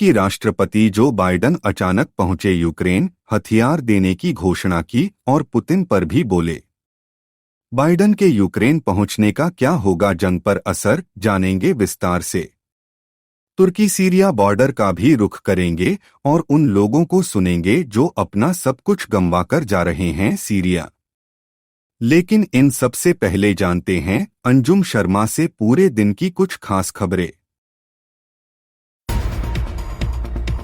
अमेरिकी राष्ट्रपति जो बाइडन अचानक पहुंचे यूक्रेन, हथियार देने की घोषणा की और पुतिन पर भी बोले। बाइडन के यूक्रेन पहुंचने का क्या होगा जंग पर असर, जानेंगे विस्तार से। तुर्की सीरिया बॉर्डर का भी रुख करेंगे और उन लोगों को सुनेंगे जो अपना सब कुछ गंवाकर जा रहे हैं सीरिया। लेकिन इन सबसे पहले जानते हैं अंजुम शर्मा से पूरे दिन की कुछ खास खबरें।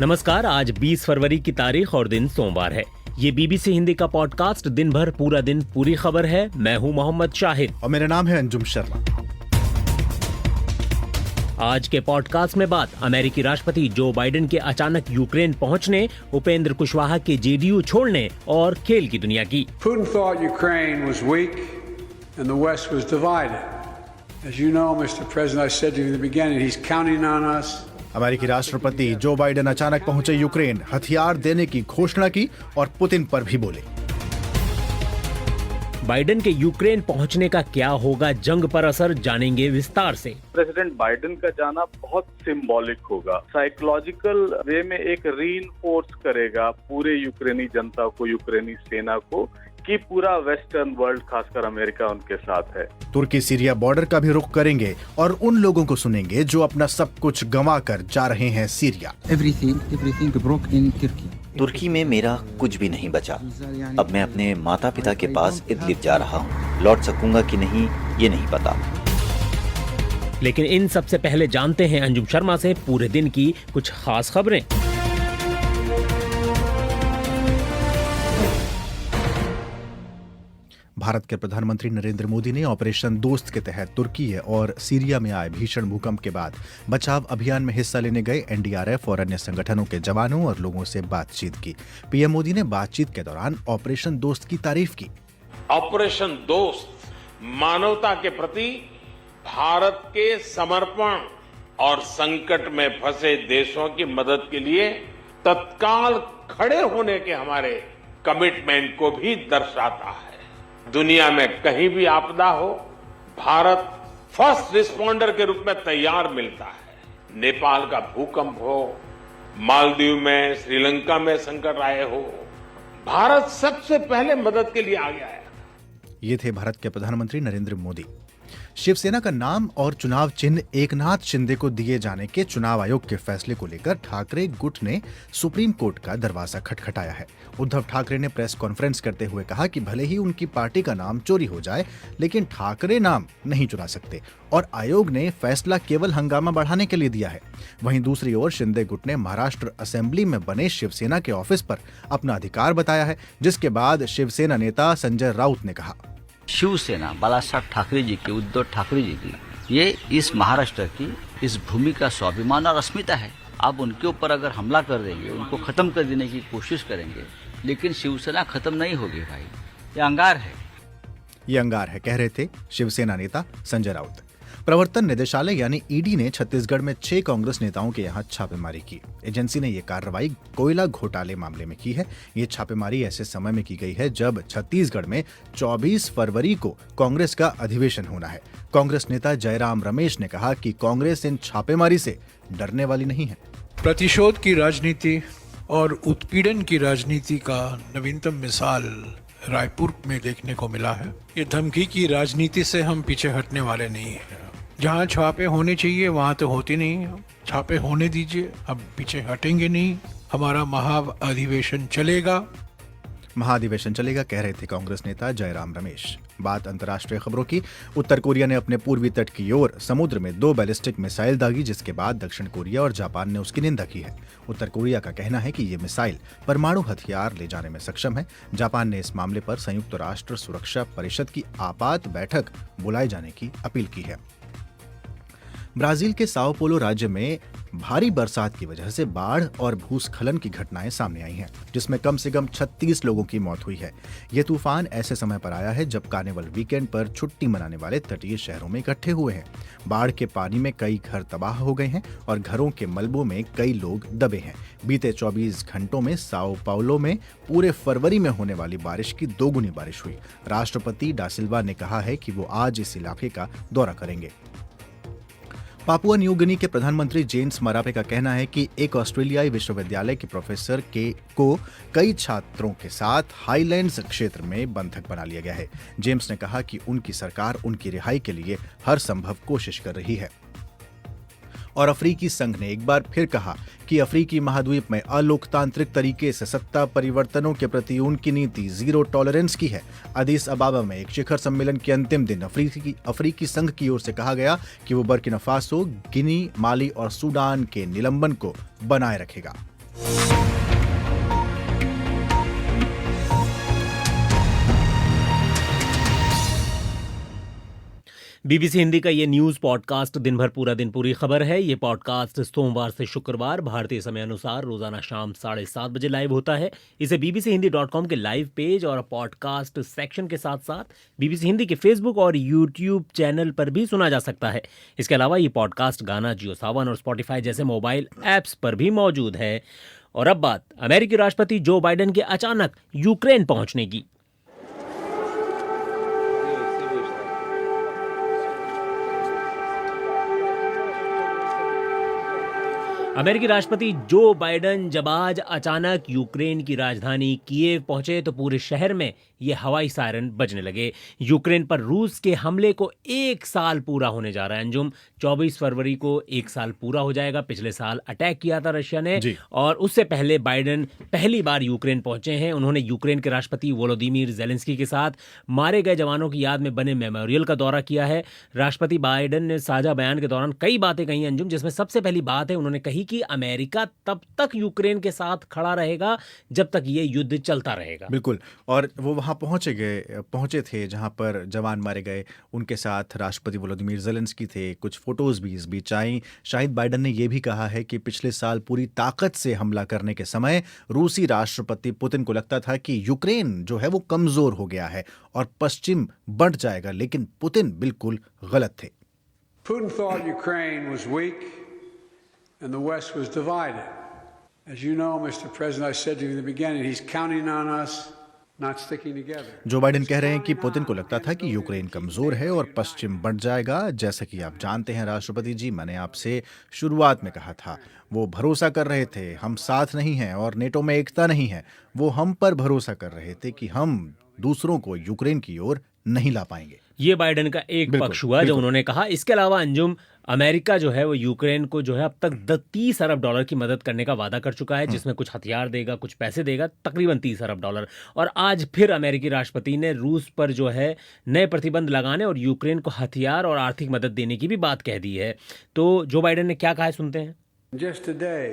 नमस्कार, आज 20 फरवरी की तारीख और दिन सोमवार है। ये बीबीसी हिंदी का पॉडकास्ट दिन भर पूरा दिन पूरी खबर है। मैं हूं मोहम्मद शाहिद और मेरा नाम है अंजुम शर्मा। आज के पॉडकास्ट में बात अमेरिकी राष्ट्रपति जो बाइडेन के अचानक यूक्रेन पहुंचने, उपेंद्र कुशवाहा के जेडीयू छोड़ने और खेल की दुनिया की। Putin thought Ukraine was weak and the West was divided. As you know, Mr. President, I said to you in the beginning, he's counting on us. अमेरिकी राष्ट्रपति जो बाइडेन अचानक पहुंचे यूक्रेन, हथियार देने की घोषणा की और पुतिन पर भी बोले। बाइडेन के यूक्रेन पहुंचने का क्या होगा जंग पर असर, जानेंगे विस्तार से। प्रेसिडेंट बाइडेन का जाना बहुत सिंबॉलिक होगा, साइकोलॉजिकल वे में एक रीइंफोर्स करेगा पूरे यूक्रेनी जनता को, यूक्रेनी सेना को, कि पूरा वेस्टर्न वर्ल्ड खासकर अमेरिका उनके साथ है। तुर्की सीरिया बॉर्डर का भी रुख करेंगे और उन लोगों को सुनेंगे जो अपना सब कुछ गंवा कर जा रहे हैं Syria. Everything broke in Turkey. तुर्की में मेरा कुछ भी नहीं बचा। अब मैं अपने माता पिता के पास इदलिब जा रहा हूँ। लौट सकूंगा कि नहीं ये नहीं पता। लेकिन इन सबसे पहले जानते हैं अंजुम शर्मा से पूरे दिन की कुछ खास खबरें। भारत के प्रधानमंत्री नरेंद्र मोदी ने ऑपरेशन दोस्त के तहत तुर्की और सीरिया में आए भीषण भूकंप के बाद बचाव अभियान में हिस्सा लेने गए एनडीआरएफ और अन्य संगठनों के जवानों और लोगों से बातचीत की। पीएम मोदी ने बातचीत के दौरान ऑपरेशन दोस्त की तारीफ की। ऑपरेशन दोस्त मानवता के प्रति भारत के समर्पण और संकट में फंसे देशों की मदद के लिए तत्काल खड़े होने के हमारे कमिटमेंट को भी दर्शाता है। दुनिया में कहीं भी आपदा हो, भारत फर्स्ट रिस्पॉन्डर के रूप में तैयार मिलता है। नेपाल का भूकंप हो, मालदीव में, श्रीलंका में संकट आए हो, भारत सबसे पहले मदद के लिए आगे आया। ये थे भारत के प्रधानमंत्री नरेंद्र मोदी। शिवसेना का नाम और चुनाव चिन्ह एकनाथ शिंदे को दिए जाने के चुनाव आयोग के फैसले को लेकर ठाकरे गुट ने सुप्रीम कोर्ट का दरवाजा खटखटाया है। उद्धव ठाकरे ने प्रेस कॉन्फ्रेंस करते हुए कहा कि भले ही उनकी पार्टी का नाम चोरी हो जाए, लेकिन ठाकरे नाम नहीं चुरा सकते और आयोग ने फैसला केवल हंगामा बढ़ाने के लिए दिया है। वहीं दूसरी ओर शिंदे गुट ने महाराष्ट्र असेंबली में बने शिवसेना के ऑफिस पर अपना अधिकार बताया है, जिसके बाद शिवसेना नेता संजय राउत ने कहा, शिवसेना बालासाहेब ठाकरे जी की, उद्धव ठाकरे जी की, ये इस महाराष्ट्र की इस भूमि का स्वाभिमान और अस्मिता है। आप उनके ऊपर अगर हमला कर देंगे, उनको खत्म कर देने की कोशिश करेंगे, लेकिन शिवसेना खत्म नहीं होगी भाई, ये अंगार है। ये अंगार है, कह रहे थे शिवसेना नेता संजय राउत। प्रवर्तन निदेशालय यानी ईडी ने छत्तीसगढ़ में 6 कांग्रेस नेताओं के यहां छापेमारी की। एजेंसी ने यह कार्रवाई कोयला घोटाले मामले में की है। ये छापेमारी ऐसे समय में की गई है जब छत्तीसगढ़ में 24 फरवरी को कांग्रेस का अधिवेशन होना है। कांग्रेस नेता जयराम रमेश ने कहा कि कांग्रेस इन छापेमारी से डरने वाली नहीं है। प्रतिशोध की राजनीति और उत्पीड़न की राजनीति का नवीनतम मिसाल रायपुर में देखने को मिला है। ये धमकी की राजनीति से हम पीछे हटने वाले नहीं हैं। जहाँ छापे होने चाहिए वहाँ तो होते नहीं हैं। छापे होने दीजिए, अब पीछे हटेंगे नहीं। हमारा महाअधिवेशन चलेगा। महाधिवेशन चलेगा, कह रहे थे कांग्रेस नेता जयराम रमेश। बात अंतर्राष्ट्रीय खबरों की। उत्तर कोरिया ने अपने पूर्वी तट की ओर समुद्र में 2 बैलिस्टिक मिसाइल दागी, जिसके बाद दक्षिण कोरिया और जापान ने उसकी निंदा की है। उत्तर कोरिया का कहना है कि ये मिसाइल परमाणु हथियार ले जाने में सक्षम है। जापान ने इस मामले पर संयुक्त राष्ट्र सुरक्षा परिषद की आपात बैठक बुलाए जाने की अपील की है। ब्राजील के साओ पोलो राज्य में भारी बरसात की वजह से बाढ़ और भूस्खलन की घटनाएं सामने आई हैं, जिसमें कम से कम 36 लोगों की मौत हुई है। यह तूफान ऐसे समय पर आया है जब कार्निवल वीकेंड पर छुट्टी मनाने वाले तटीय शहरों में इकट्ठे हुए हैं। बाढ़ के पानी में कई घर तबाह हो गए हैं और घरों के मलबों में कई लोग दबे हैं। बीते 24 घंटों में साओ पाउलो में पूरे फरवरी में होने वाली बारिश की 2 गुनी बारिश हुई। राष्ट्रपति डा सिल्वा ने कहा है कि वो आज इस इलाके का दौरा करेंगे। पापुआ न्यू गिनी के प्रधानमंत्री जेम्स मरापे का कहना है कि एक ऑस्ट्रेलियाई विश्वविद्यालय के प्रोफेसर को कई छात्रों के साथ हाईलैंड्स क्षेत्र में बंधक बना लिया गया है। जेम्स ने कहा कि उनकी सरकार उनकी रिहाई के लिए हर संभव कोशिश कर रही है। और अफ्रीकी संघ ने एक बार फिर कहा कि अफ्रीकी महाद्वीप में अलोकतांत्रिक तरीके से सत्ता परिवर्तनों के प्रति उनकी नीति जीरो टॉलरेंस की है। अदीस अबाबा में एक शिखर सम्मेलन के अंतिम दिन अफ्रीकी संघ की ओर से कहा गया कि वो बुर्किना फासो, गिनी, माली और सूडान के निलंबन को बनाए रखेगा। बीबीसी हिंदी का ये न्यूज पॉडकास्ट दिन भर पूरा दिन पूरी खबर है। ये पॉडकास्ट सोमवार से शुक्रवार भारतीय समय अनुसार रोजाना शाम 7:30 बजे लाइव होता है। इसे bbchindy.com के लाइव पेज और पॉडकास्ट सेक्शन के साथ साथ बीबीसी हिंदी के फेसबुक और यूट्यूब चैनल पर भी सुना जा सकता है। इसके अलावा ये पॉडकास्ट गाना, जियो सावन और स्पॉटिफाई जैसे मोबाइल ऐप्स पर भी मौजूद है। और अब बात अमेरिकी राष्ट्रपति जो बाइडेन के अचानक यूक्रेन पहुंचने की। अमेरिकी राष्ट्रपति जो बाइडेन जब आज अचानक यूक्रेन की राजधानी कीव पहुंचे तो पूरे शहर में ये हवाई सायरन बजने लगे। यूक्रेन पर रूस के हमले को 1 साल पूरा होने जा रहा है। अंजुम, 24 फरवरी को 1 साल पूरा हो जाएगा। पिछले साल अटैक किया था रशिया ने और उससे पहले बाइडेन पहली बार यूक्रेन पहुंचे हैं। उन्होंने यूक्रेन के राष्ट्रपति वोलोदिमीर जेलेंस्की के साथ मारे गए जवानों की याद में बने मेमोरियल का दौरा किया है। राष्ट्रपति बाइडेन ने साझा बयान के दौरान कई बातें कही अंजुम, जिसमें सबसे पहली बात है उन्होंने कही कि अमेरिका तब तक यूक्रेन के साथ खड़ा रहेगा जब तक ये युद्ध चलता रहेगा। बिल्कुल। और वो वहां पहुंचे थे जहां पर जवान मारे गए। उनके साथ राष्ट्रपति वोलोदिमीर जेलेंस्की थे। कुछ फोटोज भी इस बीच आई। शाहिद बाइडेन ने यह भी कहा है कि पिछले साल पूरी ताकत से हमला करने के समय रूसी राष्ट्रपति पुतिन को लगता था कि यूक्रेन जो है वो कमजोर हो गया है और पश्चिम बढ़ जाएगा, लेकिन पुतिन बिल्कुल गलत थे। Putin thought Ukraine was weak and the West was divided. As you know, Mr. President, I said to you in the beginning, he's counting on us not sticking together. Joe Biden कह रहे हैं कि Putin को लगता था कि Ukraine कमजोर है और पश्चिम बढ़ जाएगा। जैसा कि आप जानते हैं राष्ट्रपति जी, मैंने आपसे शुरुआत में कहा था, वो भरोसा कर रहे थे हम साथ नहीं हैं और नेटो में एकता नहीं है। वो हम पर भरोसा कर रहे थे कि हम दूसरों को यूक्रेन की ओर नहीं ला पाएंगे। ये बाइडेन का एक पक्ष हुआ जो उन्होंने कहा। इसके अलावा अंजुम, अमेरिका जो है वो यूक्रेन को जो है अब तक $30 अरब की मदद करने का वादा कर चुका है, जिसमें कुछ हथियार देगा, कुछ पैसे देगा, तकरीबन $30 अरब। और आज फिर अमेरिकी राष्ट्रपति ने रूस पर जो है नए प्रतिबंध लगाने और यूक्रेन को हथियार और आर्थिक मदद देने की भी बात कह दी है। तो जो बाइडेन ने क्या कहा है, सुनते हैं। Just today,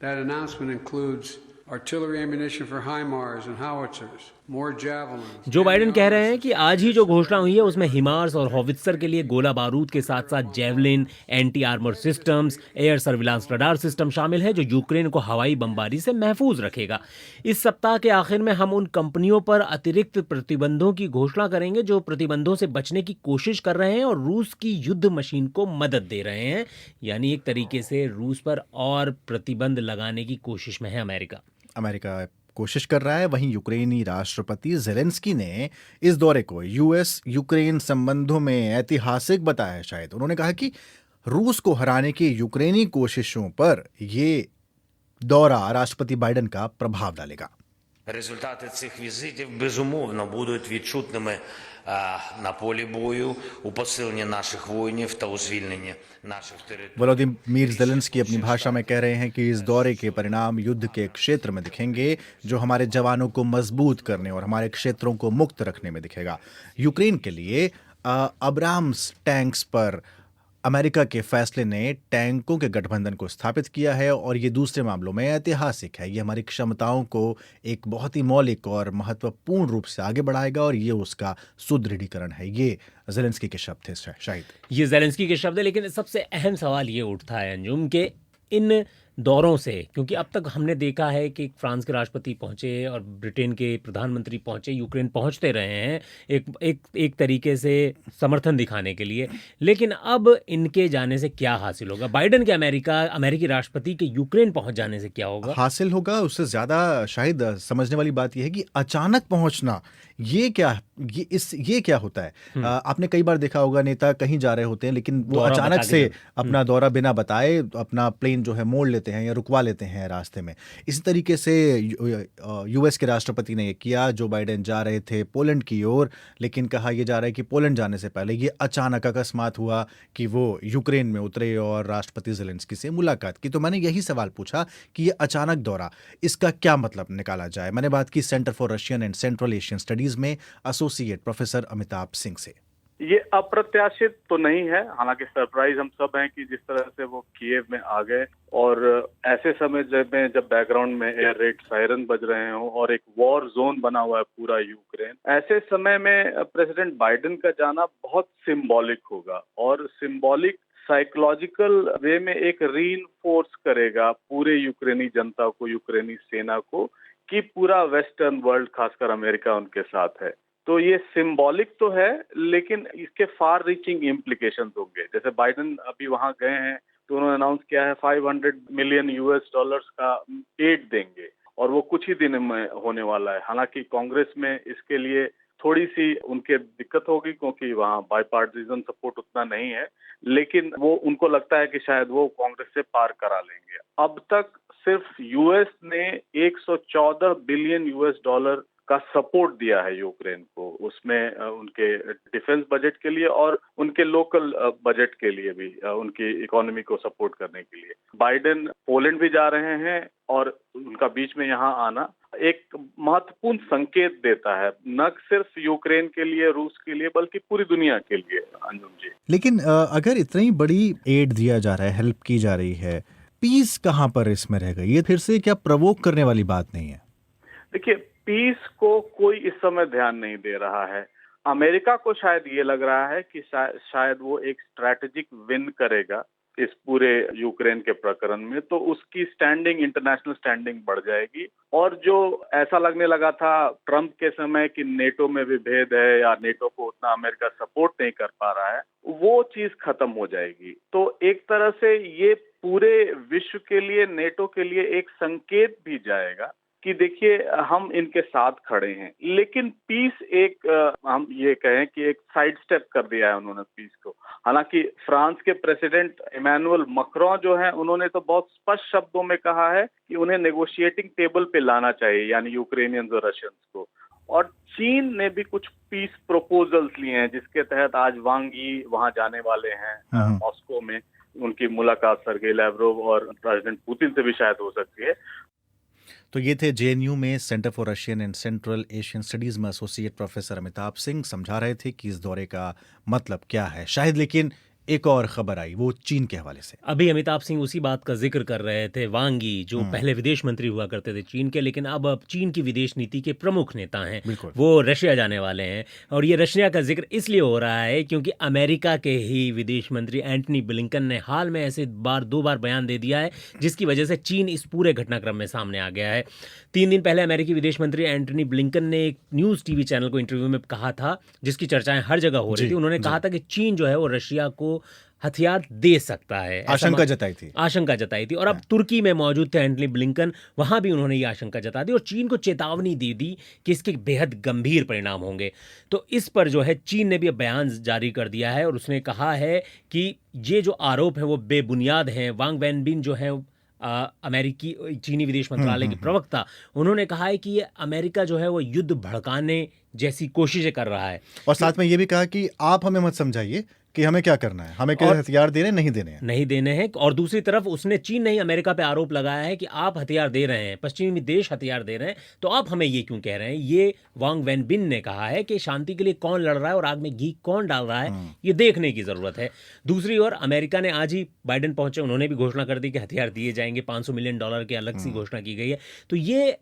that announcement includes artillery ammunition for HIMARS and howitzers, more javelins. Joe Biden कह रहे हैं कि आज ही जो घोषणा हुई है उसमें हिमार्स और हॉवित्सर के लिए गोला बारूद के साथ साथ javelin, anti armour systems, air surveillance radar system शामिल है जो यूक्रेन को हवाई बमबारी से महफूज रखेगा। इस सप्ताह के आखिर में हम उन कंपनियों पर अतिरिक्त प्रतिबंधों की घोषणा करेंगे जो प्रतिबंधों से बचने की कोशिश कर रहे हैं और रूस की युद्ध मशीन को मदद दे रहे हैं। यानी एक तरीके से रूस पर और प्रतिबंध लगाने की कोशिश में है अमेरिका कोशिश कर रहा है। वहीं यूक्रेनी राष्ट्रपति जेलेंस्की ने इस दौरे को यूएस यूक्रेन संबंधों में ऐतिहासिक बताया है। शायद उन्होंने कहा कि रूस को हराने की यूक्रेनी कोशिशों पर ये दौरा राष्ट्रपति बाइडेन का प्रभाव डालेगा। Результати цих візитів, безумовно, будуть відчутними на полі бою у посиленні наших воїнів та у звільненні наших територій. वोलोदिमीर जेलेंस्की अपनी भाषा में कह रहे हैं कि इस दौरे के परिणाम युद्ध के क्षेत्र में दिखेंगे, जो हमारे जवानों को मजबूत करने और हमारे क्षेत्रों को मुक्त रखने में दिखेगा। यूक्रेन के लिए अब्राम्स टैंक्स पर अमेरिका के फैसले ने टैंकों के गठबंधन को स्थापित किया है और ये दूसरे मामलों में ऐतिहासिक है। ये हमारी क्षमताओं को एक बहुत ही मौलिक और महत्वपूर्ण रूप से आगे बढ़ाएगा और ये उसका सुदृढ़ीकरण है। ये जेलेंस्की के शब्द थे शाहिद। ये जेलेंस्की के शब्द है, लेकिन सबसे अहम सवाल ये उठता है अंजुम के इन दौरों से, क्योंकि अब तक हमने देखा है कि फ्रांस के राष्ट्रपति पहुंचे और ब्रिटेन के प्रधानमंत्री पहुंचे, यूक्रेन पहुंचते रहे हैं एक तरीके से समर्थन दिखाने के लिए, लेकिन अब इनके जाने से क्या हासिल होगा? बाइडेन के अमेरिकी राष्ट्रपति के यूक्रेन पहुंच जाने से क्या होगा? हासिल होगा उससे ज्यादा शायद समझने वाली बात यह है कि अचानक पहुंचना ये क्या होता है। आपने कई बार देखा होगा नेता कहीं जा रहे होते हैं लेकिन वो अचानक से अपना दौरा बिना बताए अपना प्लेन जो है मोड़ लेते हैं या रुकवा लेते हैं रास्ते में। इसी तरीके से यूएस के राष्ट्रपति ने ये किया। जो बाइडेन जा रहे थे पोलैंड की ओर, लेकिन कहा यह जा रहा है कि पोलैंड जाने से पहले ये अचानक अकस्मात हुआ कि वो यूक्रेन में उतरे और राष्ट्रपति ज़ेलेंस्की से मुलाकात की। तो मैंने यही सवाल पूछा कि ये अचानक दौरा, इसका क्या मतलब निकाला जाए। मैंने बात की centre for Russian and central Asian studies में एसोसिएट प्रोफेसर अमिताभ सिंह से। ये अप्रत्याशित तो नहीं है, हालांकि सरप्राइज हम सब हैं कि जिस तरह से वो कीव में आ गए और ऐसे समय जब बैकग्राउंड में एयर रेड सायरन बज रहे हों और एक वॉर जोन बना हुआ है पूरा यूक्रेन, ऐसे समय में प्रेसिडेंट बाइडेन का जाना बहुत सिंबॉलिक होगा और सिंबॉलिक साइकोलॉजिकल वे में एक रीइंफोर्स करेगा पूरे यूक्रेनी जनता को, यूक्रेनी सेना को, कि पूरा वेस्टर्न वर्ल्ड खासकर अमेरिका उनके साथ है। तो ये सिंबॉलिक तो है लेकिन इसके फार रीचिंग इम्प्लीकेशंस होंगे। जैसे बाइडेन अभी वहां गए हैं तो उन्होंने अनाउंस किया है $500 मिलियन का एड देंगे और वो कुछ ही दिन में होने वाला है। हालांकि कांग्रेस में इसके लिए थोड़ी सी उनके दिक्कत होगी क्योंकि वहाँ बाईपार्टिजन सपोर्ट उतना नहीं है, लेकिन वो उनको लगता है कि शायद वो कांग्रेस से पार करा लेंगे। अब तक सिर्फ यूएस ने $114 बिलियन का सपोर्ट दिया है यूक्रेन को, उसमें उनके डिफेंस बजट के लिए और उनके लोकल बजट के लिए भी, उनकी इकोनॉमी को सपोर्ट करने के लिए। बाइडेन पोलैंड भी जा रहे हैं और उनका बीच में यहाँ आना एक महत्वपूर्ण संकेत देता है, न सिर्फ यूक्रेन के लिए, रूस के लिए, बल्कि पूरी दुनिया के लिए। अंजुम जी, लेकिन अगर इतनी बड़ी एड दिया जा रहा है, हेल्प की जा रही है, पीस कहाँ पर इसमें रह गई? ये फिर से क्या प्रवोक करने वाली बात नहीं है? देखिए, पीस को कोई इस समय ध्यान नहीं दे रहा है। अमेरिका को शायद ये लग रहा है कि शायद वो एक स्ट्रैटेजिक विन करेगा इस पूरे यूक्रेन के प्रकरण में, तो उसकी स्टैंडिंग, इंटरनेशनल स्टैंडिंग बढ़ जाएगी। और जो ऐसा लगने लगा था ट्रंप के समय कि नेटो में विभेद है या नेटो को उतना अमेरिका सपोर्ट नहीं कर पा रहा है, वो चीज खत्म हो जाएगी। तो एक तरह से ये पूरे विश्व के लिए, नेटो के लिए एक संकेत भी जाएगा कि देखिए हम इनके साथ खड़े हैं। लेकिन पीस एक हम ये कहें कि एक साइड स्टेप कर दिया है उन्होंने पीस को। हालांकि फ्रांस के प्रेसिडेंट इमैनुअल मैक्रों जो हैं, उन्होंने तो बहुत स्पष्ट शब्दों में कहा है कि उन्हें नेगोशिएटिंग टेबल पे लाना चाहिए, यानी यूक्रेनियंस और रशियंस को। और चीन ने भी कुछ पीस प्रपोजल्स लिए हैं जिसके तहत आज वांग यी वहां जाने वाले हैं मॉस्को में। उनकी मुलाकात सर्गेई लैवरोव और प्रेसिडेंट पुतिन से भी शायद हो सकती है। तो ये थे जेएनयू में centre for Russian and central Asian studies में एसोसिएट प्रोफेसर अमिताभ सिंह समझा रहे थे कि इस दौरे का मतलब क्या है शायद। लेकिन एक और खबर आई, वो चीन के हवाले से। अभी अमिताभ सिंह उसी बात का जिक्र कर रहे थे, वांग यी जो पहले विदेश मंत्री हुआ करते थे चीन के, लेकिन अब चीन की विदेश नीति के प्रमुख नेता हैं। वो रशिया जाने वाले हैं और ये रशिया का जिक्र इसलिए हो रहा है क्योंकि अमेरिका के ही विदेश मंत्री एंटनी ब्लिंकन ने हाल में ऐसे दो बार बयान दे दिया है जिसकी वजह से चीन इस पूरे घटनाक्रम में सामने आ गया है। 3 दिन पहले अमेरिकी विदेश मंत्री एंटनी ब्लिंकन ने एक न्यूज़ टीवी चैनल को इंटरव्यू में कहा था, जिसकी चर्चाएं हर जगह हो रही थी। उन्होंने कहा था कि चीन जो है वो रशिया को हथियार दे सकता है, आशंका जताई थी। और अब तुर्की में मौजूद थे एंटनी ब्लिंकन, वहां भी उन्होंने ये आशंका जता दी और चीन को चेतावनी दे दी कि इसके बेहद गंभीर परिणाम होंगे। तो इस पर जो है चीन ने भी अब बयान जारी कर दिया है और उसने कहा है कि ये जो आरोप है वो बेबुनियाद हैं। वांग वेनबिन जो है अमेरिकी चीनी विदेश मंत्रालय के प्रवक्ता, उन्होंने कहा है कि ये अमेरिका जो है वो युद्ध भड़काने जैसी कोशिशें कर रहा है। और साथ में ये भी कहा कि आप हमें मत समझाइए कि हमें क्या करना है, हमें क्या हथियार देने नहीं देने हैं। और दूसरी तरफ उसने चीन ने ही अमेरिका पे आरोप लगाया है कि आप हथियार दे रहे हैं, पश्चिमी देश हथियार दे रहे हैं, तो आप हमें ये क्यों कह रहे हैं। ये वांग वेनबिन ने कहा है कि शांति के लिए कौन लड़ रहा है और आग में घी कौन डाल रहा है, ये देखने की जरूरत है। दूसरी ओर अमेरिका ने आज ही, बाइडेन पहुंचे, उन्होंने भी घोषणा कर दी कि हथियार दिए जाएंगे, $500 मिलियन की अलग सी घोषणा की गई है। तो ये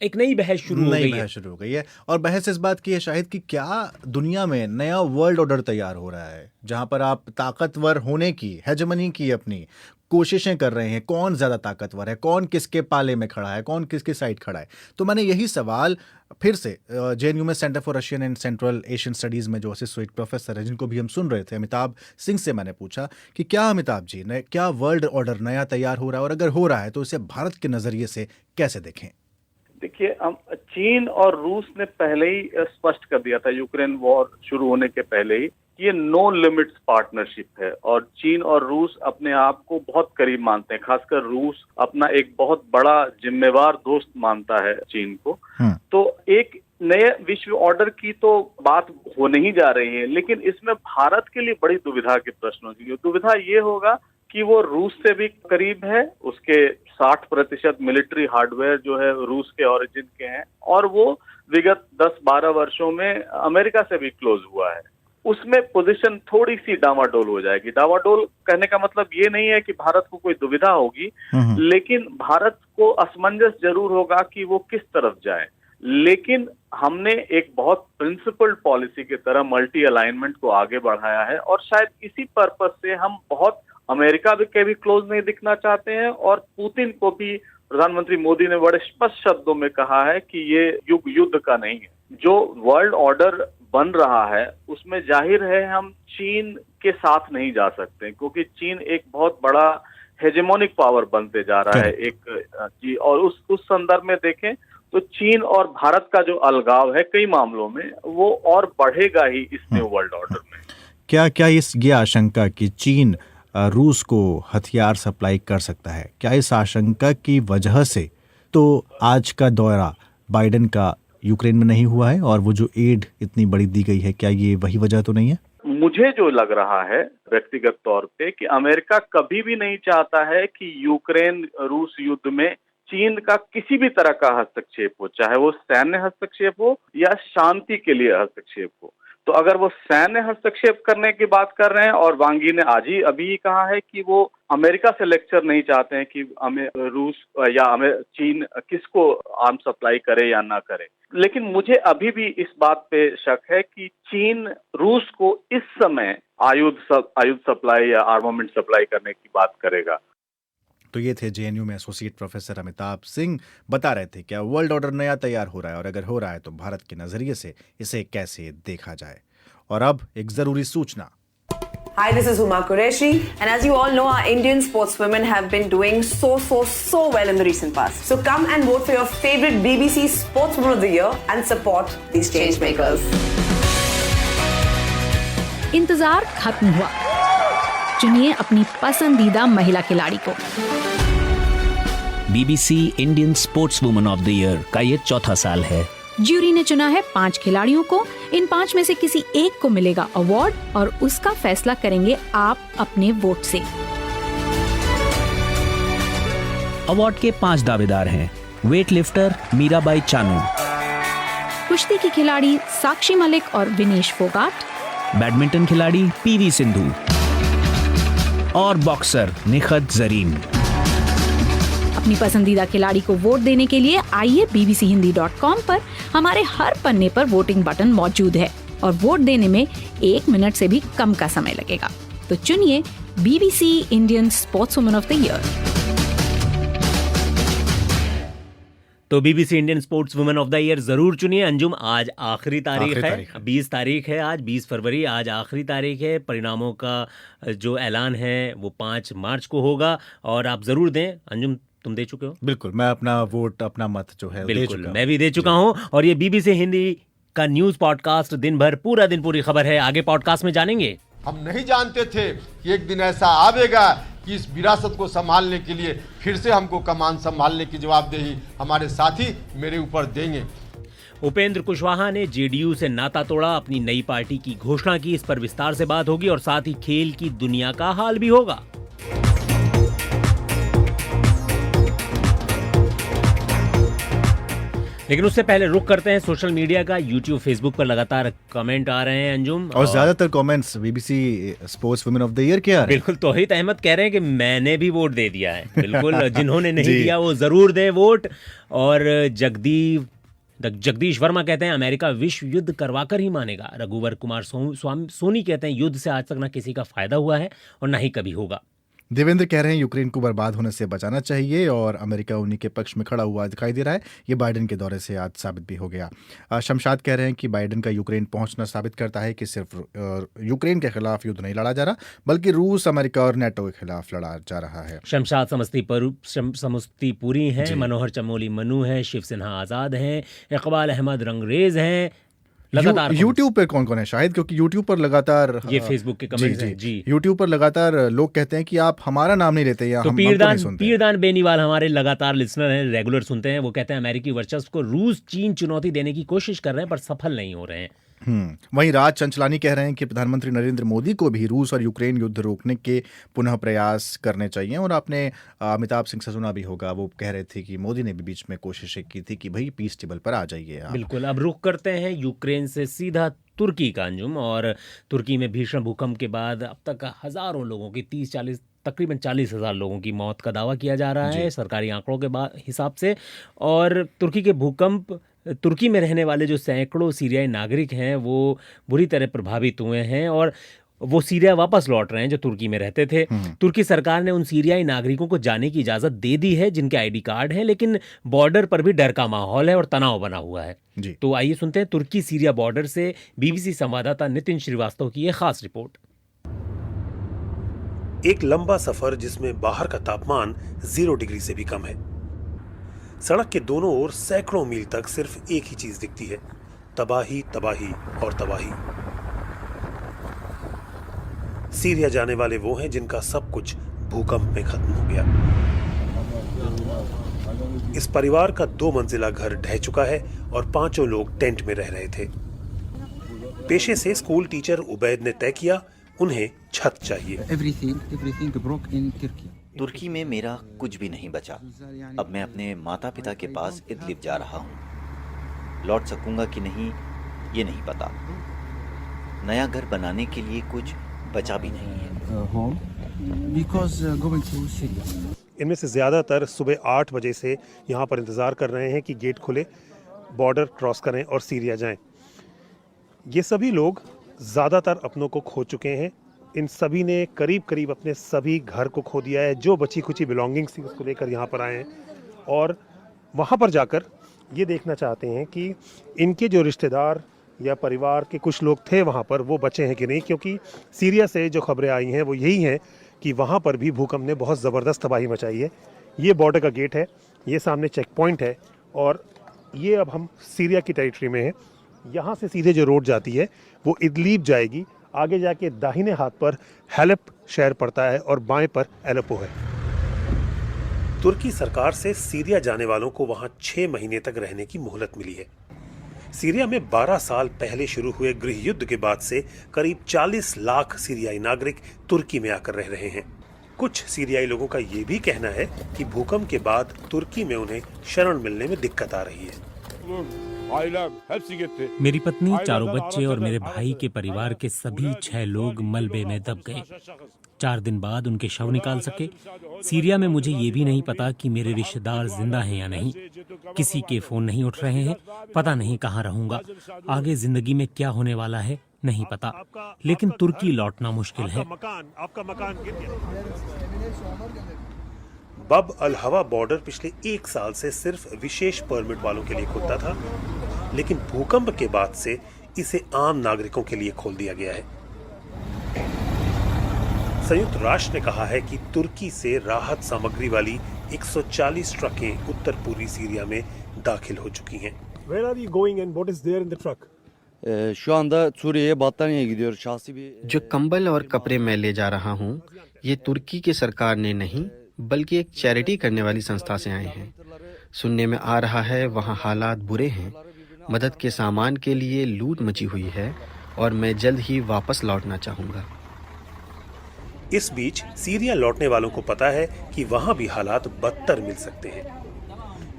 एक नई बहस शुरू हो गई है। और बहस इस बात की है शायद कि क्या दुनिया में नया वर्ल्ड ऑर्डर तैयार हो रहा है जहां पर आप ताकतवर होने की, हेजेमनी की अपनी कोशिशें कर रहे हैं, कौन ज़्यादा ताकतवर है, कौन किसके पाले में खड़ा है, कौन किसके साइड खड़ा है। तो मैंने यही सवाल फिर से जेएनयू में centre for Russian and central Asian studies में जो एसोसिएट प्रोफेसर है, जिनको भी हम सुन रहे थे, अमिताभ सिंह से मैंने पूछा कि क्या अमिताभ जी, क्या वर्ल्ड ऑर्डर नया तैयार हो रहा है, और अगर हो रहा है तो इसे भारत के नज़रिए से कैसे देखें? देखिए, हम चीन और रूस ने पहले ही स्पष्ट कर दिया था यूक्रेन वॉर शुरू होने के पहले ही, ये नो लिमिट्स पार्टनरशिप है और चीन और रूस अपने आप को बहुत करीब मानते हैं। खासकर रूस अपना एक बहुत बड़ा जिम्मेवार दोस्त मानता है चीन को। तो एक नए विश्व ऑर्डर की तो बात होने ही जा रही है, लेकिन इसमें भारत के लिए बड़ी दुविधा के प्रश्न होगी। दुविधा ये होगा कि वो रूस से भी करीब है, उसके 60% मिलिट्री हार्डवेयर जो है रूस के ओरिजिन के हैं, और वो विगत 10-12 वर्षों में अमेरिका से भी क्लोज हुआ है। उसमें पोजीशन थोड़ी सी डावाडोल हो जाएगी। डावाडोल कहने का मतलब ये नहीं है कि भारत को कोई दुविधा होगी, लेकिन भारत को असमंजस जरूर होगा कि वो किस तरफ जाए। लेकिन हमने एक बहुत प्रिंसिपल्ड पॉलिसी की तरह मल्टी अलाइनमेंट को आगे बढ़ाया है, और शायद इसी पर्पस से हम बहुत अमेरिका के भी क्लोज नहीं दिखना चाहते हैं, और पुतिन को भी प्रधानमंत्री मोदी ने बड़े स्पष्ट शब्दों में कहा है कि ये युग युद्ध का नहीं है। जो वर्ल्ड ऑर्डर बन रहा है उसमें जाहिर है हम चीन के साथ नहीं जा सकते, क्योंकि चीन एक बहुत बड़ा हेजेमोनिक पावर बनते जा रहा है जी। और उस संदर्भ में देखें तो चीन और भारत का जो अलगाव है कई मामलों में वो और बढ़ेगा ही इस न्यू वर्ल्ड ऑर्डर में। क्या ये आशंका कि चीन रूस को हथियार सप्लाई कर सकता है, क्या इस आशंका की वजह से तो आज का दौरा बाइडेन का यूक्रेन में नहीं हुआ है, और वो जो एड इतनी बड़ी दी गई है, क्या ये वही वजह तो नहीं है? मुझे जो लग रहा है व्यक्तिगत तौर पे कि अमेरिका कभी भी नहीं चाहता है कि यूक्रेन रूस युद्ध में चीन का किसी भी तरह का हस्तक्षेप हो, चाहे वो सैन्य हस्तक्षेप हो या शांति के लिए हस्तक्षेप हो। तो अगर वो सैन्य हस्तक्षेप करने की बात कर रहे हैं, और वांगी ने आज ही अभी कहा है कि वो अमेरिका से लेक्चर नहीं चाहते हैं कि रूस या चीन किसको आर्म सप्लाई करे या ना करे, लेकिन मुझे अभी भी इस बात पे शक है कि चीन रूस को इस समय आयुध सप्लाई या आर्मामेंट सप्लाई करने की बात करेगा। तो ये थे जेएनयू में एसोसिएट प्रोफेसर अमिताभ सिंह, बता रहे थे क्या वर्ल्ड ऑर्डर नया तैयार हो रहा है, और अगर हो रहा है तो भारत के नजरिए से इसे कैसे देखा जाए। और अब एक जरूरी सूचना। Hi, this is Huma Qureshi, and as you all know, our Indian sportswomen have been doing so well in the recent past. So come and vote for your favorite BBC Sportswoman of the Year and support these change makers. इंतजार खत्म हुआ, चुनिए अपनी पसंदीदा महिला खिलाड़ी को। BBC Indian sportswoman of the year का ये चौथा साल है। ज्यूरी ने चुना है 5 खिलाड़ियों को। इन 5 में से किसी एक को मिलेगा अवार्ड, और उसका फैसला करेंगे आप अपने वोट से। अवार्ड के 5 दावेदार हैं। वेट लिफ्टर मीराबाई चानू, कुश्ती की खिलाड़ी साक्षी मलिक और विनेश फोगाट, बैडमिंटन खिलाड़ी पीवी सिंधु, और बॉक्सर निखत जरीन। अपनी पसंदीदा खिलाड़ी को वोट देने के लिए आइए bbchindi.com पर। हमारे हर पन्ने पर वोटिंग बटन मौजूद है, और वोट देने में 1 मिनट से भी कम का समय लगेगा। तो चुनिए BBC Indian sportswoman of the year. तो BBC Indian sports women of the year जरूर चुनिए। अंजुम, आज आखिरी तारीख है, 20 तारीख है, आज 20 फरवरी, आज आखिरी तारीख है। परिणामों का जो ऐलान है वो 5 मार्च को होगा, और आप जरूर दें। अंजुम, तुम दे चुके हो? बिल्कुल, मैं अपना वोट, अपना मत जो है बिल्कुल मैं भी दे चुका हूँ। और ये BBC हिंदी का न्यूज पॉडकास्ट, दिन भर पूरा दिन पूरी खबर है। आगे पॉडकास्ट में जानेंगे। हम नहीं जानते थे कि एक दिन ऐसा आवेगा कि इस विरासत को संभालने के लिए फिर से हमको कमान संभालने की जवाबदेही हमारे साथी मेरे ऊपर देंगे। उपेंद्र कुशवाहा ने JDU से नाता तोड़ा, अपनी नई पार्टी की घोषणा की। इस पर विस्तार से बात होगी, और साथ ही खेल की दुनिया का हाल भी होगा। लेकिन उससे पहले रुक करते हैं सोशल मीडिया का। YouTube, Facebook पर लगातार कमेंट आ रहे हैं अंजुम, और ज्यादातर comments BBC sports women of the year के आ रहे हैं। बिल्कुल, तौहीद अहमद कह रहे हैं कि मैंने भी वोट दे दिया है। बिल्कुल, जिन्होंने नहीं दिया वो जरूर दे वोट। और जगदीश वर्मा कहते हैं अमेरिका विश्व युद्ध करवाकर ही मानेगा। रघुवर कुमार सोनी कहते हैं युद्ध से आज तक ना किसी का फायदा हुआ है और ना ही कभी होगा। देवेंद्र कह रहे हैं यूक्रेन को बर्बाद होने से बचाना चाहिए और अमेरिका उन्हीं के पक्ष में खड़ा हुआ दिखाई दे रहा है। ये बाइडेन के दौरे से आज साबित भी हो गया। शमशाद कह रहे हैं कि बाइडेन का यूक्रेन पहुंचना साबित करता है कि सिर्फ यूक्रेन के खिलाफ युद्ध नहीं लड़ा जा रहा, बल्कि रूस, अमेरिका और नेटो के खिलाफ लड़ा जा रहा है। शमशाद समस्तीपुरी हैं, मनोहर चमोली मनु हैं, शिव सिन्हा आज़ाद हैं, इकबाल अहमद रंगरेज हैं। लगातार यूट्यूब पर कौन कौन है शायद, क्योंकि यूट्यूब पर लगातार ये फेसबुक के कमेंट्स हैं जी। यूट्यूब पर लगातार लोग कहते हैं कि आप हमारा नाम नहीं लेते या तो हम नहीं सुनते। पीरदान बेनीवाल हमारे लगातार लिसनर हैं, रेगुलर सुनते हैं। वो कहते हैं अमेरिकी वर्चस्व को रूस चीन चुनौती देने की कोशिश कर रहे हैं पर सफल नहीं हो रहे हैं। वहीं राज चंचलानी कह रहे हैं कि प्रधानमंत्री नरेंद्र मोदी को भी रूस और यूक्रेन युद्ध रोकने के पुनः प्रयास करने चाहिए। और आपने अमिताभ सिंह से सुना भी होगा, वो कह रहे थे कि मोदी ने भी बीच में कोशिशें की थी कि भाई पीस टेबल पर आ जाइए आप। बिल्कुल। अब रुख करते हैं यूक्रेन से सीधा तुर्की का अंजुम। और तुर्की में भीषण भूकंप के बाद अब तक हजारों लोगों की तकरीबन 40,000 लोगों की मौत का दावा किया जा रहा है सरकारी आंकड़ों के हिसाब से। और तुर्की में रहने वाले जो सैकड़ों सीरियाई नागरिक हैं वो बुरी तरह प्रभावित हुए हैं और वो सीरिया वापस लौट रहे हैं जो तुर्की में रहते थे। तुर्की सरकार ने उन सीरियाई नागरिकों को जाने की इजाज़त दे दी है जिनके आईडी कार्ड हैं, लेकिन बॉर्डर पर भी डर का माहौल है और तनाव बना हुआ है। तो आइए सुनते हैं तुर्की सीरिया बॉर्डर से बीबीसी संवाददाता नितिन श्रीवास्तव की एक खास रिपोर्ट। एक लंबा सफर जिसमें बाहर का तापमान 0 डिग्री से भी कम है। सड़क के दोनों ओर सैकड़ों मील तक सिर्फ एक ही चीज दिखती है, तबाही, तबाही और तबाही। सीरिया जाने वाले वो हैं जिनका सब कुछ भूकंप में खत्म हो गया। इस परिवार का 2 मंजिला घर ढह चुका है और 5 लोग टेंट में रह रहे थे। पेशे से स्कूल टीचर उबैद ने तय किया उन्हें छत चाहिए। Everything broke in Turkey. तुर्की में मेरा कुछ भी नहीं बचा। अब मैं अपने माता पिता के पास इदलिब जा रहा हूँ। लौट सकूंगा कि नहीं ये नहीं पता। नया घर बनाने के लिए कुछ बचा भी नहीं है। इनमें से ज़्यादातर सुबह 8 बजे से यहाँ पर इंतज़ार कर रहे हैं कि गेट खुले, बॉर्डर क्रॉस करें और सीरिया जाएं। ये सभी लोग ज़्यादातर अपनों को खो चुके हैं। इन सभी ने करीब करीब अपने सभी घर को खो दिया है। जो बची खुची बिलोंगिंग्स थी उसको लेकर यहाँ पर आए हैं और वहाँ पर जाकर ये देखना चाहते हैं कि इनके जो रिश्तेदार या परिवार के कुछ लोग थे वहाँ पर वो बचे हैं कि नहीं, क्योंकि सीरिया से जो खबरें आई हैं वो यही हैं कि वहाँ पर भी भूकंप ने बहुत ज़बरदस्त तबाही मचाई है। ये बॉर्डर का गेट है, ये सामने चेक पॉइंट है और ये अब हम सीरिया की टेरिटरी में हैं। यहाँ से सीधे जो रोड जाती है वो इदलिब जाएगी। आगे जाके दाहिने हाथ पर हैलेप शहर पड़ता है और बाएं पर एलेपो है। तुर्की सरकार से सीरिया जाने वालों को वहां 6 महीने तक रहने की मोहलत मिली है। सीरिया में 12 साल पहले शुरू हुए गृह युद्ध के बाद से करीब 40 लाख सीरियाई नागरिक तुर्की में आकर रह रहे हैं। कुछ सीरियाई लोगों का ये भी कहना है कि भूकंप के बाद तुर्की में उन्हें शरण मिलने में दिक्कत आ रही है। मेरी पत्नी, 4 बच्चे और मेरे भाई के परिवार के सभी 6 लोग मलबे में दब गए। 4 दिन बाद उनके शव निकाल सके। सीरिया में मुझे ये भी नहीं पता कि मेरे रिश्तेदार जिंदा हैं या नहीं। किसी के फोन नहीं उठ रहे हैं। पता नहीं कहाँ रहूंगा। आगे जिंदगी में क्या होने वाला है नहीं पता, लेकिन तुर्की लौटना मुश्किल है। बब अल हवा बॉर्डर पिछले 1 साल से सिर्फ विशेष परमिट वालों के लिए खुलता था, लेकिन भूकंप के बाद से इसे आम नागरिकों के लिए खोल दिया गया है। संयुक्त राष्ट्र ने कहा है कि तुर्की से राहत सामग्री वाली 140 ट्रकें उत्तर पूर्वी सीरिया में दाखिल हो चुकी हैं। Where are you going and what is there in the truck? şu anda Suriye'ye battaniye gidiyor. Şahsi bir जो कंबल और कपड़े मैं ले जा रहा हूँ, ये तुर्की की सरकार ने नहीं बल्कि एक चैरिटी करने वाली संस्था से आए हैं। सुनने में आ रहा है वहाँ हालात बुरे हैं। मदद के सामान के लिए लूट मची हुई है और मैं जल्द ही वापस लौटना चाहूँगा। इस बीच सीरिया लौटने वालों को पता है कि वहाँ भी हालात बदतर मिल सकते हैं,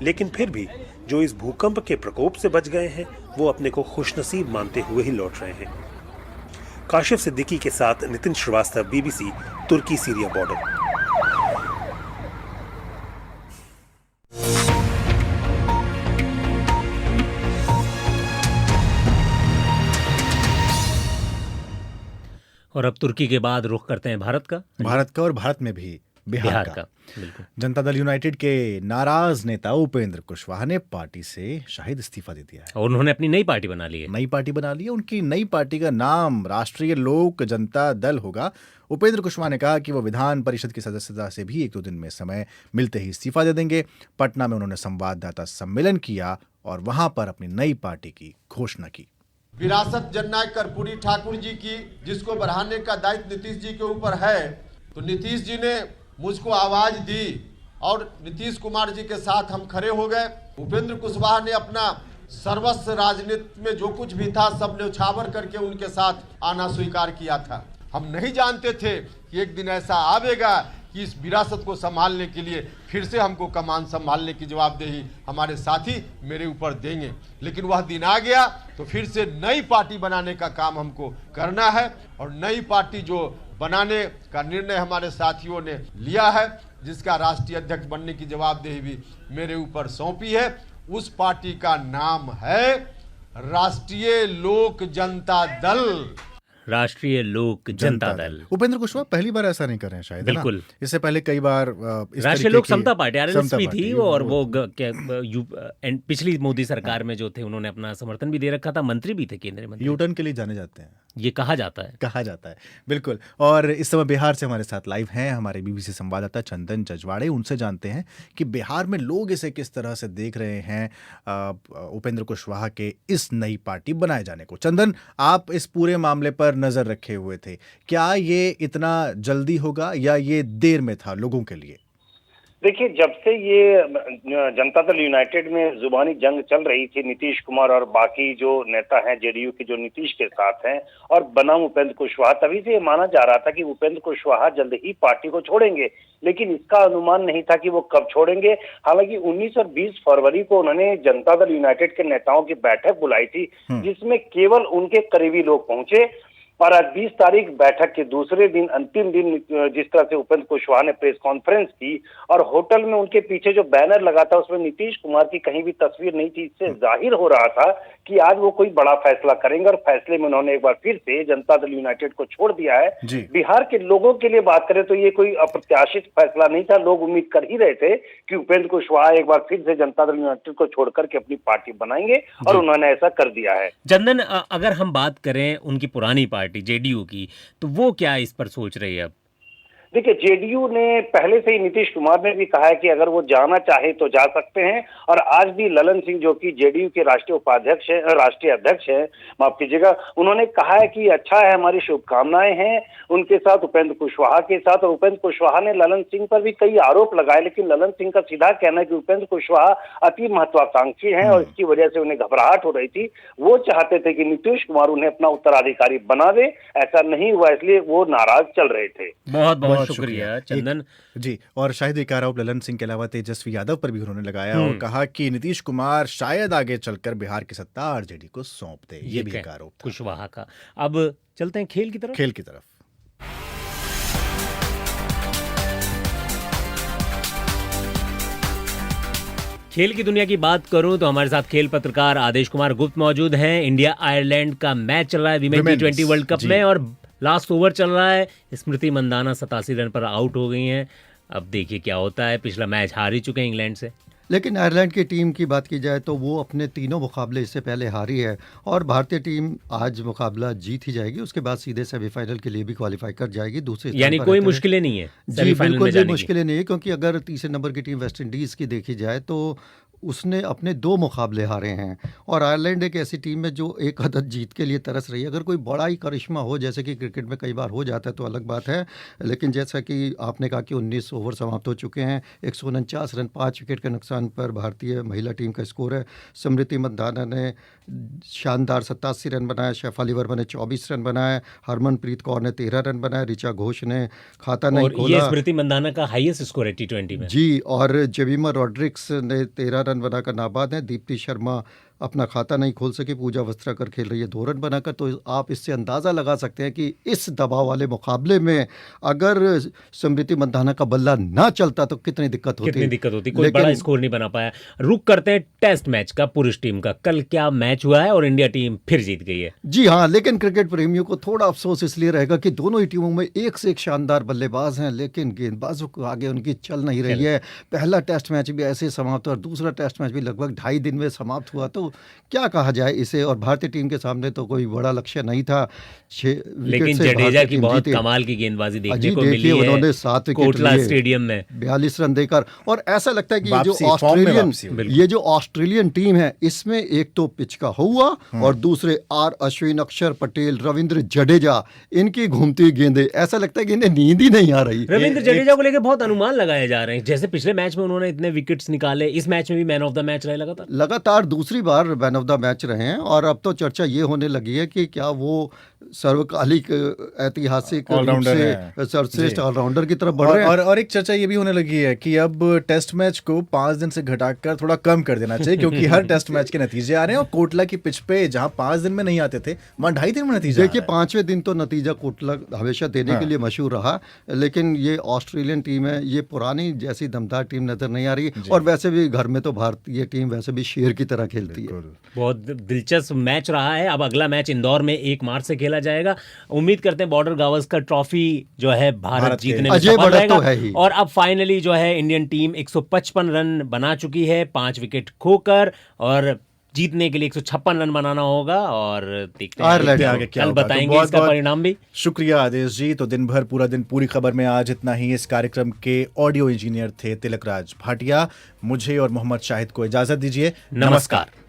लेकिन फिर भी जो इस भूकंप के प्रकोप से बच गए हैं वो अपने को खुशनसीब मानते हुए ही लौट रहे हैं। काशिफ सिद्दीकी के साथ नितिन श्रीवास्तव, बीबीसी, तुर्की सीरिया बॉर्डर। और अब तुर्की के बाद रुख करते हैं भारत का और भारत में भी बिहार का। बिल्कुल। जनता दल यूनाइटेड के नाराज नेता उपेंद्र कुशवाहा ने पार्टी से शाहिद इस्तीफा दे दिया है और उन्होंने अपनी नई पार्टी बना ली है। नई पार्टी बना ली है। उनकी नई पार्टी का नाम राष्ट्रीय लोक जनता दल होगा। उपेंद्र कुशवाहा ने कहा कि वो विधान परिषद की सदस्यता से भी 1-2 दिन में समय मिलते ही इस्तीफा दे देंगे। पटना में उन्होंने संवाददाता सम्मेलन किया और वहां पर अपनी नई पार्टी की घोषणा की। विरासत जननायक कर्पूरी ठाकुर जी की, जिसको बढ़ाने का दायित्व नीतीश जी के ऊपर है, तो नीतीश जी ने मुझको आवाज दी और नीतीश कुमार जी के साथ हम खड़े हो गए। उपेंद्र कुशवाहा ने अपना सर्वस्व राजनीति में जो कुछ भी था सब न्यौछावर करके उनके साथ आना स्वीकार किया था। हम नहीं जानते थे कि एक दिन ऐसा आवेगा कि इस विरासत को संभालने के लिए फिर से हमको कमान संभालने की जवाबदेही हमारे साथी मेरे ऊपर देंगे। लेकिन वह दिन आ गया तो फिर से नई पार्टी बनाने का काम हमको करना है और नई पार्टी जो बनाने का निर्णय हमारे साथियों ने लिया है, जिसका राष्ट्रीय अध्यक्ष बनने की जवाबदेही भी मेरे ऊपर सौंपी है, उस पार्टी का नाम है राष्ट्रीय लोक जनता दल। राष्ट्रीय लोक जनता दल। उपेंद्र कुशवाहा पहली बार ऐसा नहीं कर रहे हैं शायद, है ना? बिल्कुल। इससे पहले कई बार राष्ट्रीय लोक समता पार्टी आरएलएस थी और वो पिछली मोदी सरकार में जो थे उन्होंने अपना समर्थन भी दे रखा था, मंत्री भी थे, केंद्रीय मंत्री। यूटर्न के लिए जाने जाते हैं, ये कहा जाता है। बिल्कुल। और इस समय बिहार से हमारे साथ लाइव हैं हमारे बीबीसी संवाददाता चंदन जजवाड़े। उनसे जानते हैं कि बिहार में लोग इसे किस तरह से देख रहे हैं, उपेंद्र कुशवाहा के इस नई पार्टी बनाए जाने को। चंदन, आप इस पूरे मामले पर नजर रखे हुए थे, क्या ये इतना जल्दी होगा या ये देर में था लोगों के लिए? देखिए, जब से ये जनता दल यूनाइटेड में जुबानी जंग चल रही थी नीतीश कुमार और बाकी जो नेता हैं जेडीयू के जो नीतीश के साथ हैं और बनाम उपेंद्र कुशवाहा, तभी से ये माना जा रहा था कि उपेंद्र कुशवाहा जल्द ही पार्टी को छोड़ेंगे, लेकिन इसका अनुमान नहीं था कि वो कब छोड़ेंगे। हालांकि 19 और 20 फरवरी को उन्होंने जनता दल यूनाइटेड के नेताओं की बैठक बुलाई थी, जिसमें केवल उनके करीबी लोग पहुंचे। और आज 20 तारीख बैठक के दूसरे दिन, अंतिम दिन, जिस तरह से उपेंद्र कुशवाहा ने प्रेस कॉन्फ्रेंस की और होटल में उनके पीछे जो बैनर लगा था उसमें नीतीश कुमार की कहीं भी तस्वीर नहीं थी। इससे जाहिर हो रहा था कि आज वो कोई बड़ा फैसला करेंगे और फैसले में उन्होंने एक बार फिर से जनता दल यूनाइटेड को छोड़ दिया है। बिहार के लोगों के लिए बात करें तो ये कोई अप्रत्याशित फैसला नहीं था। लोग उम्मीद कर ही रहे थे कि उपेंद्र कुशवाहा एक बार फिर से जनता दल यूनाइटेड को छोड़ करके अपनी पार्टी बनाएंगे और उन्होंने ऐसा कर दिया है। चंदन, अगर हम बात करें उनकी पुरानी पार्टी जेडीयू की, तो वो क्या इस पर सोच रही है अब? देखिए, जेडीयू ने पहले से ही, नीतीश कुमार ने भी कहा है कि अगर वो जाना चाहे तो जा सकते हैं। और आज भी ललन सिंह, जो कि जेडीयू के राष्ट्रीय अध्यक्ष हैं, माफ कीजिएगा, उन्होंने कहा है कि अच्छा है, हमारी शुभकामनाएं हैं उनके साथ, उपेंद्र कुशवाहा के साथ। और उपेंद्र कुशवाहा ने ललन सिंह पर भी कई आरोप लगाए, लेकिन ललन सिंह का सीधा कहना है कि उपेंद्र कुशवाहा अति महत्वाकांक्षी हैं और इसकी वजह से उन्हें घबराहट हो रही थी। वो चाहते थे कि नीतीश कुमार उन्हें अपना उत्तराधिकारी बना दे, ऐसा नहीं हुआ, इसलिए वो नाराज चल रहे थे। बहुत शुक्रिया चंदन जी। और शायद एक आरोप ललन सिंह के अलावा तेजस्वी यादव पर भी उन्होंने लगाया और कहा कि नीतीश कुमार शायद आगे चलकर बिहार की सत्ता आरजेडी को सौंप दे। ये भी एक आरोप था कुशवाहा का। अब चलते हैं खेल की तरफ। खेल की दुनिया की बात करूं तो हमारे साथ खेल पत्रकार आदेश कुमार गुप्त मौजूद हैं। इंडिया आयरलैंड का मैच चल रहा है विमेन T20 वर्ल्ड कप में और लास्ट ओवर चल रहा है। स्मृति मंदाना 87 रन पर आउट हो गई हैं। अब देखिए क्या होता है। पिछला मैच हार ही चुके हैं इंग्लैंड से। लेकिन आयरलैंड की टीम की बात की जाए तो वो अपने तीनों मुकाबले इससे पहले हारी है और भारतीय टीम आज मुकाबला जीत ही जाएगी, उसके बाद सीधे सेमीफाइनल के लिए भी क्वालिफाई कर जाएगी। दूसरे यानी कोई मुश्किलें नहीं है जी, बिल्कुल भी मुश्किलें नहीं है, क्योंकि अगर तीसरे नंबर की टीम वेस्ट इंडीज़ की देखी जाए तो उसने अपने 2 मुकाबले हारे हैं और आयरलैंड एक ऐसी टीम है जो एक अदद जीत के लिए तरस रही है। अगर कोई बड़ा ही करिश्मा हो, जैसे कि क्रिकेट में कई बार हो जाता है, तो अलग बात है, लेकिन जैसा कि आपने कहा कि 19 ओवर समाप्त हो चुके हैं, 149 रन 5 विकेट के नुकसान पर भारतीय महिला टीम का स्कोर है। स्मृति मंदाना ने शानदार 87 रन बनाए, शेफाली वर्मा ने 24 रन बनाए, हरमनप्रीत कौर ने 13 रन बनाए, ऋचा घोष ने खाता नहीं खोला। ये स्मृति मंदाना का हाईएस्ट स्कोर है T20 में जी। और जेमिमा रॉड्रिक्स ने 13 रन बनाकर नाबाद है। दीप्ति शर्मा अपना खाता नहीं खोल सकी, पूजा वस्त्राकर खेल रही है 2 रन बनाकर। तो आप इससे अंदाज़ा लगा सकते हैं कि इस दबाव वाले मुकाबले में अगर स्मृति मंधाना का बल्ला ना चलता तो कितनी दिक्कत होती। कोई बड़ा स्कोर नहीं बना पाया। रुक करते हैं टेस्ट मैच का, पुरुष टीम का। कल क्या मैच हुआ है और इंडिया टीम फिर जीत गई है। जी हाँ, लेकिन क्रिकेट प्रेमियों को थोड़ा अफसोस इसलिए रहेगा कि दोनों ही टीमों में एक से एक शानदार बल्लेबाज हैं, लेकिन गेंदबाजों को आगे उनकी चल नहीं रही है। पहला टेस्ट मैच भी ऐसे समाप्त हुआ और दूसरा टेस्ट मैच भी लगभग 2.5 दिन में समाप्त हुआ। तो क्या कहा जाए इसे, और भारतीय टीम के सामने तो कोई बड़ा लक्ष्य नहीं था। लेकिन जडेजा की बहुत कमाल की गेंदबाजी देखने को मिली है। उन्होंने 7 विकेट कोटला स्टेडियम में 42 रन देकर, और ऐसा लगता है कि ये जो ऑस्ट्रेलियन टीम है इसमें एक तो पिच का हुआ और दूसरे आर अश्विन, अक्षर पटेल, रविंद्र जडेजा, इनकी घूमती गेंदें, ऐसा लगता है कि इन्हें नींद ही नहीं आ रही। रविंद्र जडेजा को लेकर बहुत अनुमान लगाए जा रहे हैं। जैसे पिछले मैच में उन्होंने इतने विकेट्स निकाले, इस मैच में भी मैन ऑफ द मैच रहे लगातार दूसरी बार मैन ऑफ द मैच रहे हैं। और अब तो चर्चा ये होने लगी है कि क्या वो सर्वकालिक ऐतिहासिक सर्वश्रेष्ठ ऑलराउंडर की तरफ बढ़ रहे हैं। और एक चर्चा ये भी होने लगी है कि अब टेस्ट मैच को 5 दिन से घटाकर थोड़ा कम कर देना चाहिए, क्योंकि हर टेस्ट मैच के नतीजे आ रहे हैं और कोटला की पिच पे जहां 5 दिन में नहीं आते थे वहां 2.5 दिन में नतीजा। देखिए 5वें दिन तो नतीजा कोटला हमेशा देने के लिए मशहूर रहा, लेकिन ये ऑस्ट्रेलियन टीम है, ये पुरानी जैसी दमदार टीम नजर नहीं आ रही। और वैसे भी घर में तो भारतीय टीम वैसे भी शेर की तरह खेलती है। बहुत दिलचस्प मैच रहा है। अब अगला मैच इंदौर में 1 मार्च से खेला जाएगा। उम्मीद करते हैं बॉर्डर गावस्कर ट्रॉफी जो है भारत जीतने में सफल रहेगा। और अब फाइनली जो है इंडियन टीम 155 रन बना चुकी है 5 विकेट खोकर, और जीतने के लिए 156 रन बनाना होगा। और देखते हैं आगे क्या कल बताएंगे इसका परिणाम भी। शुक्रिया आदेश जी। तो दिन भर पूरा दिन पूरी खबर में आज इतना ही। इस कार्यक्रम के ऑडियो इंजीनियर थे तिलक राज भाटिया। मुझे और मोहम्मद शाहिद को इजाजत दीजिए। नमस्कार।